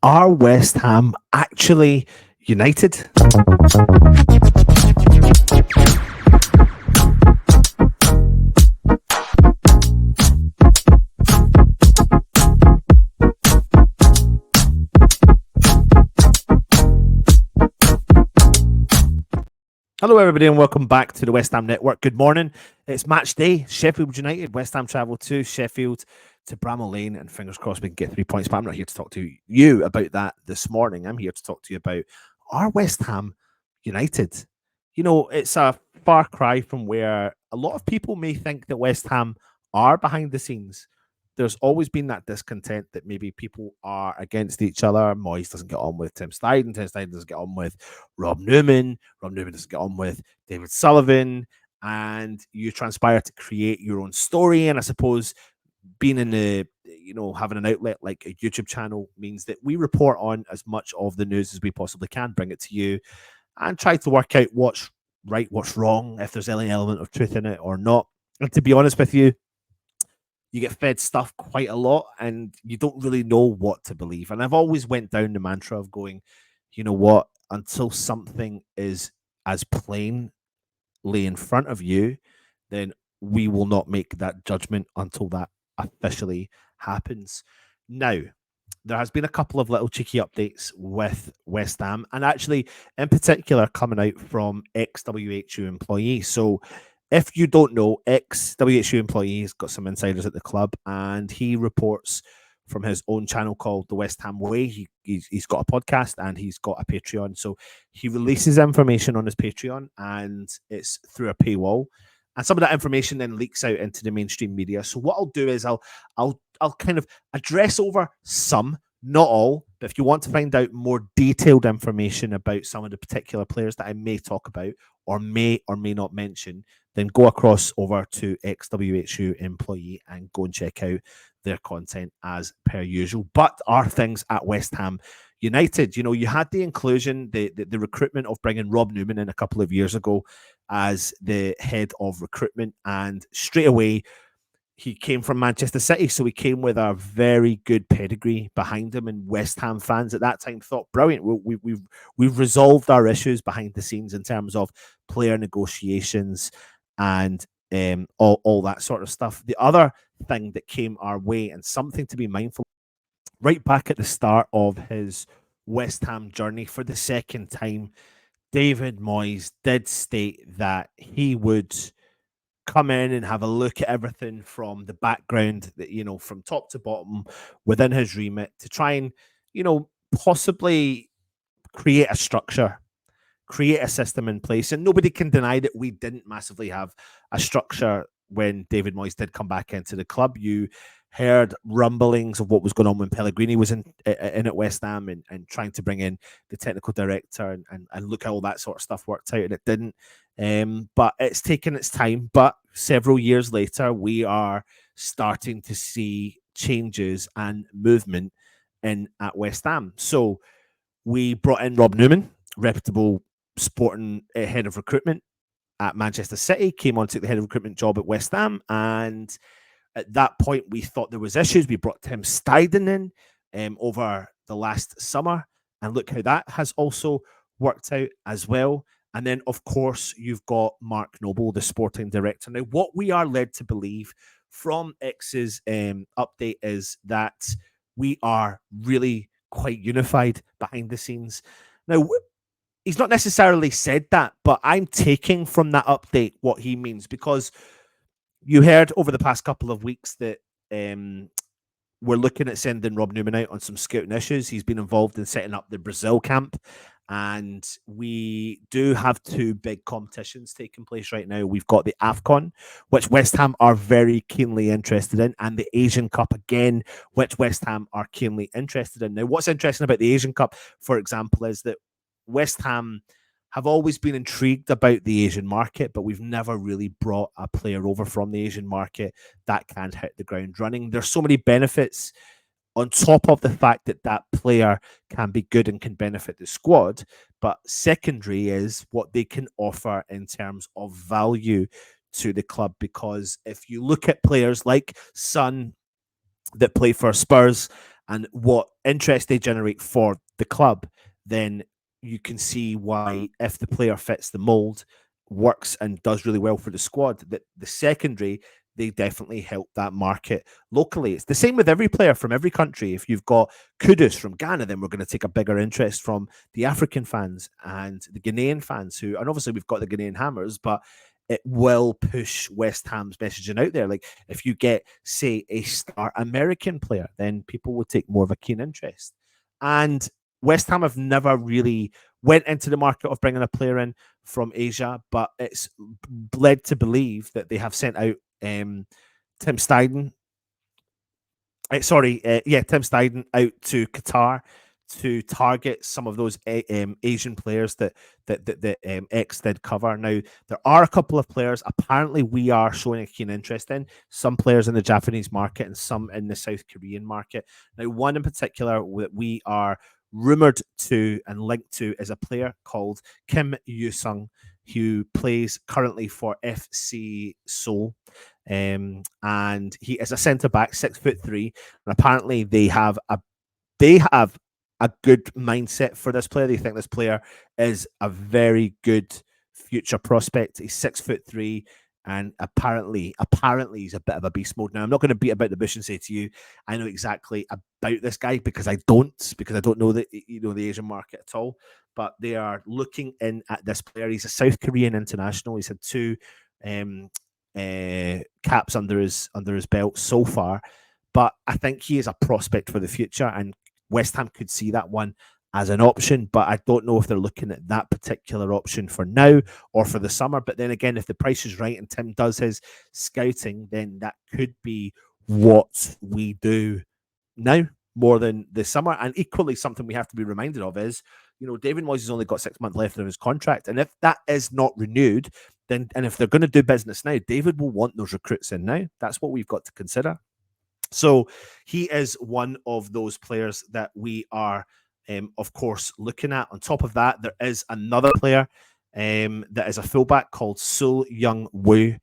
Are West Ham actually united? Hello, everybody, and welcome back to the West Ham Network. Good morning. It's match day. Sheffield United, West Ham travel to Sheffield to Bramall Lane, and fingers crossed we can get 3 points. But I'm not here to talk to you about that this morning. I'm here to talk to you about, are West Ham United? You know, it's a far cry from where a lot of people may think that West Ham are behind the scenes. There's always been that discontent that maybe people are against each other. Moyes doesn't get on with Tim Steidten. Tim Steidten doesn't get on with Rob Newman. Rob Newman doesn't get on with David Sullivan. And you transpire to create your own story. And I suppose being in the, having an outlet like a YouTube channel means that we report on as much of the news as we possibly can, bring it to you, and try to work out what's right, what's wrong, if there's any element of truth in it or not. And to be honest with you, you get fed stuff quite a lot and you don't really know what to believe. And I've always went down the mantra of going, you know what, until something is as plainly in front of you, then we will not make that judgment until that officially happens. Now, there has been a couple of little cheeky updates with West Ham, and actually in particular coming out from XWHU Employee. So if you don't know, XWHU Employee has got some insiders at the club, and he reports from his own channel called The West Ham Way. He's got a podcast and he's got a Patreon. So he releases information on his Patreon, and it's through a paywall. And some of that information then leaks out into the mainstream media. So what I'll do is I'll kind of address over some, not all, but if you want to find out more detailed information about some of the particular players that I may talk about or may not mention, then go across over to XWHU Employee and go and check out their content as per usual. But are things at West Ham United? You know, you had the inclusion, the recruitment of bringing Rob Newman in a couple of years ago as the head of recruitment, and straight away he came from Manchester City, so he came with a very good pedigree behind him, and West Ham fans at that time thought, brilliant, we've resolved our issues behind the scenes in terms of player negotiations and all that sort of stuff. The other thing that came our way, and something to be mindful, right back at the start of his West Ham journey for the second time, David Moyes did state that he would come in and have a look at everything from the background, that, from top to bottom within his remit, to try and, possibly create a structure, create a system in place. And nobody can deny that we didn't massively have a structure when David Moyes did come back into the club. You heard rumblings of what was going on when Pellegrini was in at West Ham and trying to bring in the technical director and look how all that sort of stuff worked out, and it didn't. But it's taken its time. But several years later, we are starting to see changes and movement at West Ham. So we brought in Rob Newman, reputable sporting head of recruitment at Manchester City, came on to take the head of recruitment job at West Ham, and at that point we thought there was issues. We brought Tim Steidten in over the last summer, and look how that has also worked out as well. And then, of course, you've got Mark Noble, the sporting director. Now, what we are led to believe from X's update is that we are really quite unified behind the scenes. Now, he's not necessarily said that, but I'm taking from that update what he means, because you heard over the past couple of weeks that we're looking at sending Rob Newman out on some scouting issues. He's been involved in setting up the Brazil camp, and we do have two big competitions taking place right now. We've got the AFCON, which West Ham are very keenly interested in, and the Asian Cup again, which West Ham are keenly interested in. Now, what's interesting about the Asian Cup, for example, is that West Ham have always been intrigued about the Asian market, but we've never really brought a player over from the Asian market that can hit the ground running. There's so many benefits on top of the fact that that player can be good and can benefit the squad, but secondary is what they can offer in terms of value to the club. Because if you look at players like Son that play for Spurs and what interest they generate for the club, then you can see why, if the player fits the mold, works and does really well for the squad, that the secondary, they definitely help that market locally. It's the same with every player from every country. If you've got Kudus from Ghana, then we're going to take a bigger interest from the African fans and the Ghanaian fans, who, and obviously we've got the Ghanaian Hammers, but it will push West Ham's messaging out there. Like, if you get, say, a star American player, then people will take more of a keen interest. And West Ham have never really went into the market of bringing a player in from Asia, but it's led to believe that they have sent out Tim Steiden. Tim Steiden out to Qatar to target some of those Asian players that X did cover. Now, there are a couple of players apparently we are showing a keen interest in, some players in the Japanese market and some in the South Korean market. Now, one in particular that we are rumored to and linked to is a player called Kim Yu-sung, who plays currently for FC Seoul. And he is a centre back, 6'3", and apparently they have a good mindset for this player. They think this player is a very good future prospect. He's 6'3", and apparently he's a bit of a beast mode. Now, I'm not going to beat about the bush and say to you, I know exactly about this guy, because I don't know the Asian market at all. But they are looking in at this player. He's a South Korean international. He's had 2 caps under his belt so far. But I think he is a prospect for the future, and West Ham could see that one as an option, but I don't know if they're looking at that particular option for now or for the summer. But then again, if the price is right and Tim does his scouting, then that could be what we do now more than the summer. And equally, something we have to be reminded of is, David Moyes has only got 6 months left of his contract. And if that is not renewed, then, and if they're going to do business now, David will want those recruits in now. That's what we've got to consider. So he is one of those players that we are, of course, looking at. On top of that, there is another player that is a fullback called Sul Young Woo,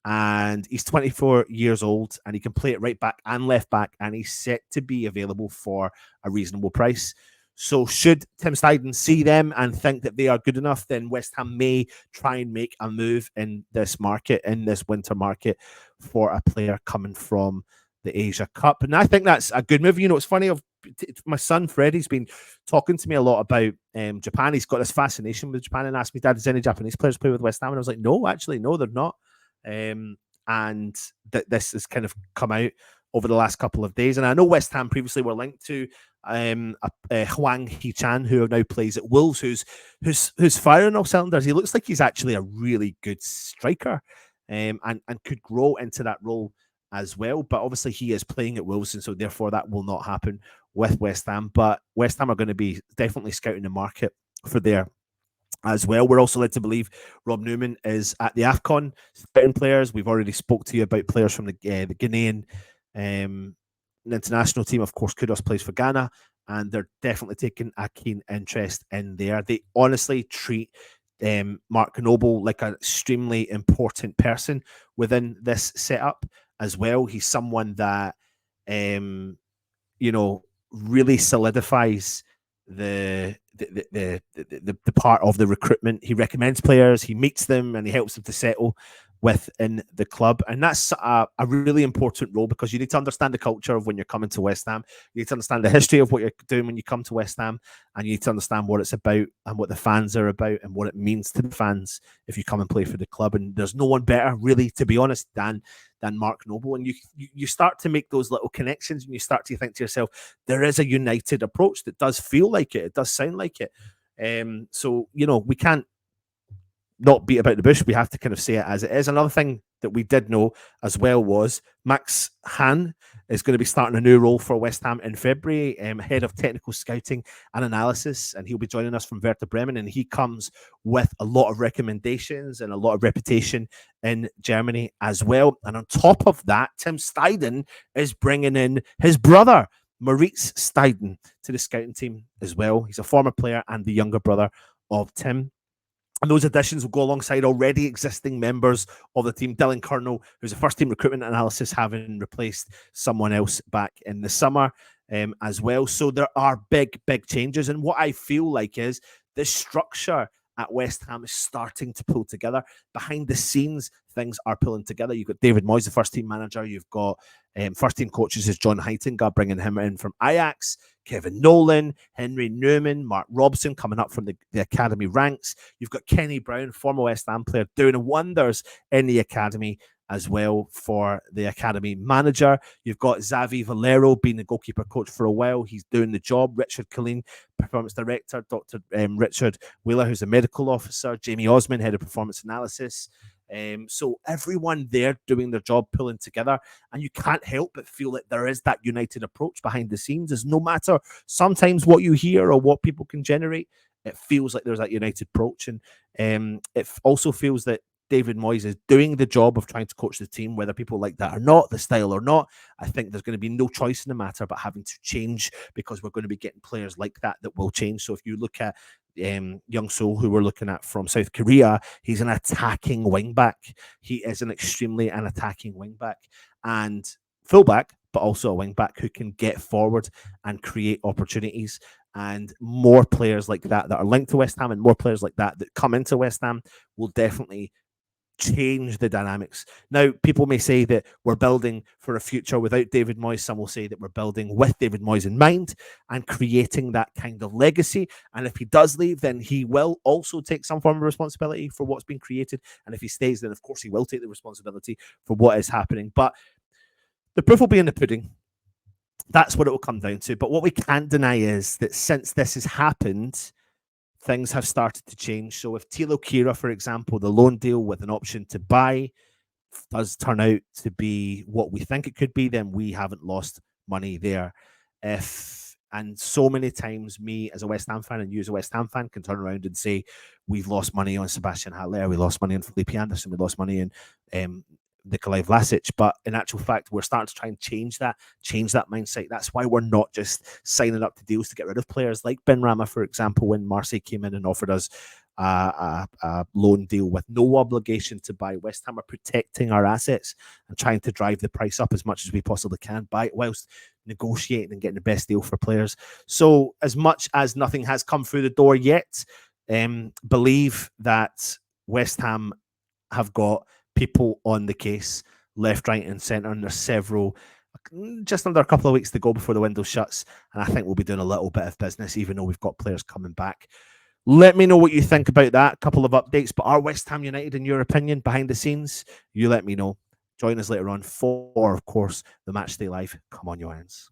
and he's 24 years old, and he can play it right back and left back, and he's set to be available for a reasonable price. So should Tim Steiden see them and think that they are good enough, then West Ham may try and make a move in this market, in this winter market, for a player coming from the Asia Cup. And I think that's a good move. It's funny, my son Freddie's been talking to me a lot about Japan. He's got this fascination with Japan and asked me, Dad, does any Japanese players play with West Ham? And I was like, no, they're not. And this has kind of come out over the last couple of days. And I know West Ham previously were linked to Hwang Hee-chan, who now plays at Wolves, who's firing all cylinders. He looks like he's actually a really good striker, and could grow into that role as well. But obviously he is playing at Wolves, and so therefore that will not happen with West Ham. But West Ham are going to be definitely scouting the market for there as well. We're also led to believe Rob Newman is at the AFCON scouting players. We've already spoke to you about players from the Ghanaian international team. Of course, Kudos plays for Ghana, and they're definitely taking a keen interest in there. They honestly treat Mark Noble like an extremely important person within this setup as well. He's someone that really solidifies the part of the recruitment. He recommends players, he meets them, and he helps them to settle within the club. And that's a really important role, because you need to understand the culture of when you're coming to West Ham. You need to understand the history of what you're doing when you come to West Ham, and you need to understand what it's about and what the fans are about and what it means to the fans if you come and play for the club. And there's no one better, really, to be honest, than Mark Noble. And you start to make those little connections, and you start to think to yourself, there is a united approach that does feel like it. It does sound like it. So we can't not beat about the bush. We have to kind of say it as it is. Another thing that we did know as well was Max Hahn is going to be starting a new role for West Ham in February, head of technical scouting and analysis, and he'll be joining us from Werder Bremen, and he comes with a lot of recommendations and a lot of reputation in Germany as well. And on top of that, Tim Steiden is bringing in his brother, Moritz Steiden, to the scouting team as well. He's a former player and the younger brother of Tim. And those additions will go alongside already existing members of the team. Dylan Colonel, who's a first-team recruitment analysis, having replaced someone else back in the summer. as well. So there are big changes. And what I feel like is the structure at West Ham is starting to pull together. Behind the scenes, things are pulling together. You've got David Moyes, the first team manager. You've got first team coaches is John Heitinga, bringing him in from Ajax. Kevin Nolan, Henry Newman, Mark Robson coming up from the academy ranks. You've got Kenny Brown, former West Ham player, doing wonders in the academy as well for the academy manager. You've got Xavi Valero being the goalkeeper coach for a while. He's doing the job. Richard Killeen, performance director. Dr. Richard Wheeler, who's a medical officer. Jamie Osman, head of performance analysis. So everyone there doing their job, pulling together, and you can't help but feel that there is that united approach behind the scenes. Is no matter sometimes what you hear or what people can generate, it feels like there's that united approach, and it also feels that David Moyes is doing the job of trying to coach the team, whether people like that or not, the style or not. I think there's going to be no choice in the matter but having to change, because we're going to be getting players like that will change. So if you look at Young Sol, who we're looking at from South Korea, he's an attacking wing back. He is an extremely attacking wing back and fullback, but also a wing back who can get forward and create opportunities. And more players like that are linked to West Ham, and more players like that come into West Ham will definitely change the dynamics. Now, people may say that we're building for a future without David Moyes. Some will say that we're building with David Moyes in mind and creating that kind of legacy. And if he does leave, then he will also take some form of responsibility for what's been created. And if he stays, then of course he will take the responsibility for what is happening. But the proof will be in the pudding. That's what it will come down to. But what we can't deny is that since this has happened, things have started to change. So if Thilo Kehrer, for example, the loan deal with an option to buy does turn out to be what we think it could be, then we haven't lost money there. And so many times me as a West Ham fan and you as a West Ham fan can turn around and say, we've lost money on Sebastian Haller, we lost money on Felipe Anderson, we lost money in Nikolaj Vlasic, but in actual fact, we're starting to try and change that mindset. That's why we're not just signing up to deals to get rid of players like Ben Rama, for example, when Marseille came in and offered us a loan deal with no obligation to buy. West Ham are protecting our assets and trying to drive the price up as much as we possibly can, whilst negotiating and getting the best deal for players. So as much as nothing has come through the door yet, believe that West Ham have got people on the case, left, right, and centre. And there's several, just under a couple of weeks to go before the window shuts. And I think we'll be doing a little bit of business, even though we've got players coming back. Let me know what you think about that. A couple of updates. But are West Ham United, in your opinion, behind the scenes? You let me know. Join us later on for, of course, the Matchday Live. Come on, your hands.